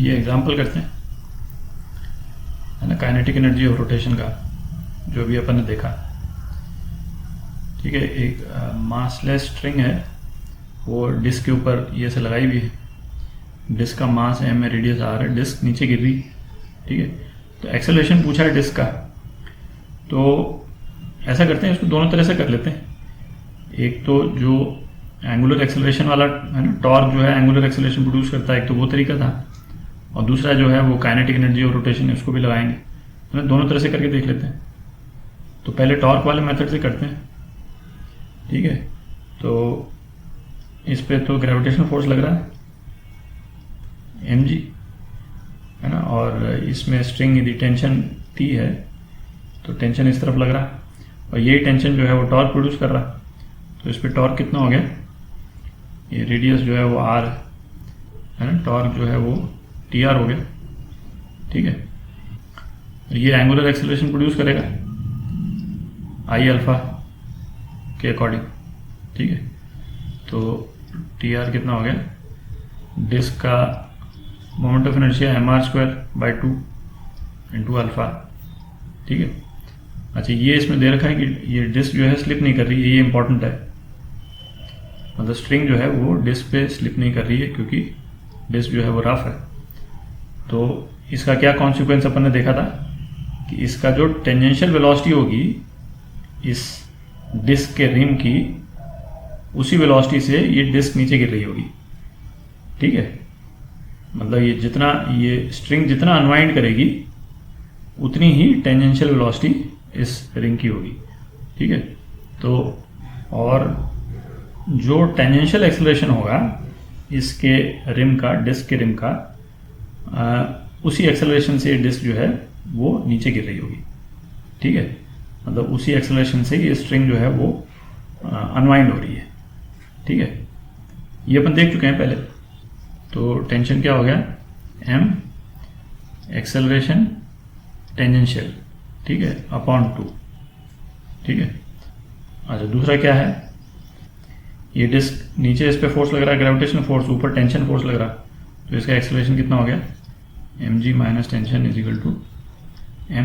ये एग्जाम्पल करते हैं, है ना, काइनेटिक एनर्जी ऑफ रोटेशन का जो भी अपन ने देखा। ठीक है, एक मासलेस स्ट्रिंग है, वो डिस्क के ऊपर ये से लगाई हुई है। डिस्क का मास m है, रेडियस r है, डिस्क नीचे गिर रही। ठीक है, तो एक्सेलरेशन पूछा है डिस्क का, तो ऐसा करते हैं, इसको दोनों तरह से कर लेते हैं। एक तो जो एंगुलर एक्सेलरेशन वाला है ना, टॉर्क जो है एंगुलर एक्सेलरेशन प्रोड्यूस करता है, एक तो वो तरीका था, और दूसरा जो है वो काइनेटिक एनर्जी ऑफ रोटेशन है, उसको भी लगाएंगे। तो दोनों तरह से करके देख लेते हैं। तो पहले टॉर्क वाले मेथड से करते हैं। ठीक है, तो इस पे तो ग्रेविटेशनल फोर्स लग रहा है mg, है ना, और इसमें स्ट्रिंग यदि टेंशन T है तो टेंशन इस तरफ लग रहा है, और ये टेंशन जो है वो टॉर्क प्रोड्यूस कर रहा है। तो इस पे टॉर्क कितना हो गया, ये रेडियस जो है वो r है ना, टॉर्क जो है वो Tr हो गया। ठीक है, ये एंगुलर एक्सेलरेशन प्रोड्यूस करेगा I अल्फा के अकॉर्डिंग। ठीक है, तो Tr कितना हो गया, डिस्क का moment of inertia mr²/2 into alpha. ठीक है, अच्छा ये इसमें दे रखा है कि ये डिस्क जो है स्लिप नहीं कर रही है, ये इंपॉर्टेंट है, मतलब स्ट्रिंग जो है वो डिस्क पे स्लिप नहीं कर रही है क्योंकि डिस्क जो है वो रफ है। तो इसका क्या कॉन्सिक्वेंस अपन ने देखा था कि इसका जो टेंजेंशियल वेलोसिटी होगी इस डिस्क के रिम की, उसी वेलोसिटी से ये डिस्क नीचे गिर रही होगी। ठीक है, मतलब ये जितना ये स्ट्रिंग जितना अनवाइंड करेगी उतनी ही टेंजेंशियल वेलोसिटी इस रिंग की होगी। ठीक है, तो और जो टेंजेंशियल एक्सेलरेशन होगा इसके रिम का, डिस्क के रिम का, उसी एक्सेलरेशन से डिस्क जो है वो नीचे गिर रही होगी। ठीक है, मतलब उसी एक्सेलरेशन से ये स्ट्रिंग जो है वो अनवाइंड हो रही है। ठीक है, ये अपन देख चुके हैं पहले। तो टेंशन क्या हो गया, m एक्सेलरेशन टेंजेंशियल, ठीक है, अपॉन 2। ठीक है, अच्छा दूसरा क्या है, ये डिस्क नीचे इस पे फोर्स लग रहा है ग्रेविटेशनल फोर्स, ऊपर टेंशन फोर्स लग रहा है, तो इसका एक्सेलरेशन कितना हो गया, mg minus tension is equal to ma।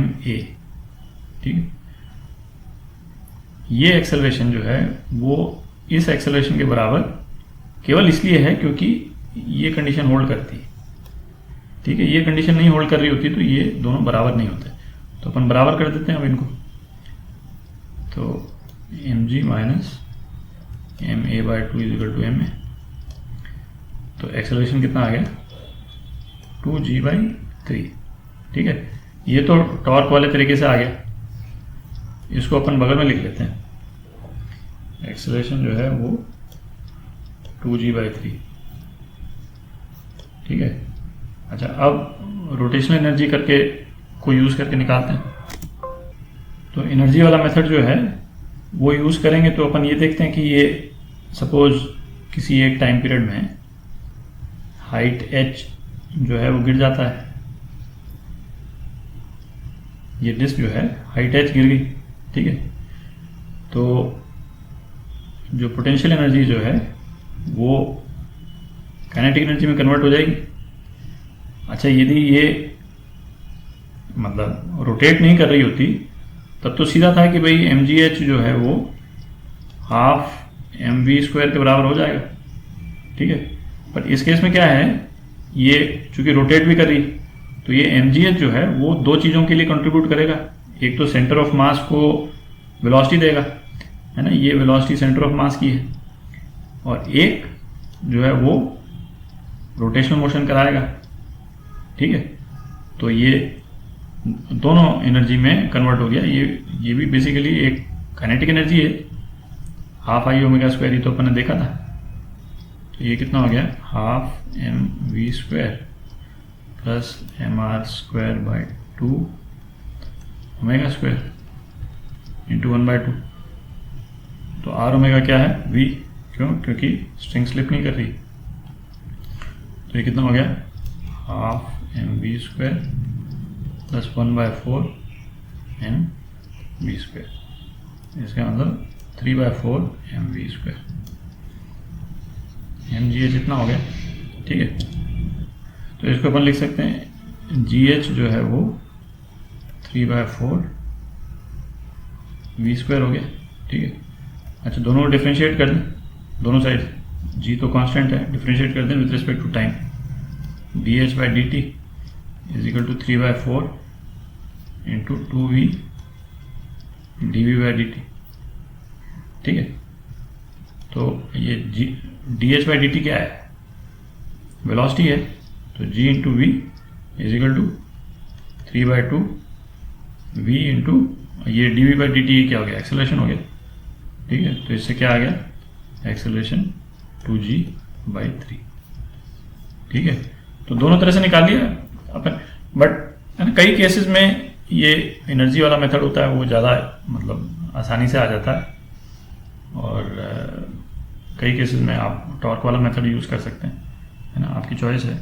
ठीक है, ये एक्सेलरेशन जो है वो इस एक्सेलरेशन के बराबर केवल इसलिए है क्योंकि ये कंडीशन होल्ड करती है। ठीक है, ये कंडीशन नहीं होल्ड कर रही होती तो ये दोनों बराबर नहीं होते, तो अपन बराबर कर देते हैं अब इनको। तो mg minus ma/2 is equal to ma, तो एक्सेलरेशन कितना आ गया, 2g/3। ठीक है, ये तो टॉर्क वाले तरीके से आ गया, इसको अपन बगल में लिख लेते हैं, एक्सेलरेशन जो है वो 2g/3। ठीक है, अच्छा अब रोटेशनल एनर्जी करके को यूज़ करके निकालते हैं। तो एनर्जी वाला मेथड जो है वो यूज़ करेंगे, तो अपन ये देखते हैं कि ये सपोज किसी एक टाइम पीरियड में हाइट h जो है वो गिर जाता है, ये डिस्क जो है हाइट h गिर गई। ठीक है, तो जो पोटेंशियल एनर्जी जो है वो काइनेटिक एनर्जी में कन्वर्ट हो जाएगी। अच्छा यदि ये मतलब रोटेट नहीं कर रही होती तब तो सीधा था कि भाई mgh जो है वो हाफ mv² के बराबर हो जाएगा। ठीक है, पर इस केस में क्या है, ये चूंकि रोटेट भी कर रही, तो ये mgh जो है वो दो चीज़ों के लिए कंट्रीब्यूट करेगा। एक तो सेंटर ऑफ मास को वेलोसिटी देगा, है ना, ये वेलोसिटी सेंटर ऑफ मास की है, और एक जो है वो रोटेशनल मोशन कराएगा। ठीक है, तो ये दोनों एनर्जी में कन्वर्ट हो गया। ये भी बेसिकली एक काइनेटिक एनर्जी है, हाफ I ω², ये तो अपन ने देखा था। तो ये कितना हो गया, half mv² plus mr²/2 ω² into 1/2। तो r ओमेगा क्या है, v, क्यों, क्योंकि स्ट्रिंग स्लिप नहीं कर रही। तो ये कितना हो गया, हाफ mv² प्लस 1/4 mv², इसका मतलब 3/4 mv²। mgh जितना हो गया। ठीक है, तो इसको अपन लिख सकते हैं GH जो है वो 3/4 v² हो गया, ठीक है। अच्छा, दोनों डिफ्रेंशिएट कर दें, दोनों साइड, g तो कांस्टेंट है, डिफ्रेंशिएट कर दें with respect to time. dH/dt is equal to 3/4 into 2v dV/dt, ठीक है। तो ये dH/dt क्या है, वेलोसिटी है, तो g into v is equal to 3/2 v into ये dV/dt क्या हो गया, एक्सेलरेशन हो गया, ठीक है। तो इससे क्या आ गया, एक्सेलरेशन 2g/3, ठीक है। तो दोनों तरह से निकाल लिया अपन, बट कई केसेस में ये एनर्जी वाला मेथड होता है वो ज़्यादा मतलब आसानी से आ जाता है, और कई केसेस में आप टॉर्क वाला मेथड यूज़ कर सकते हैं, है ना, आपकी चॉइस है।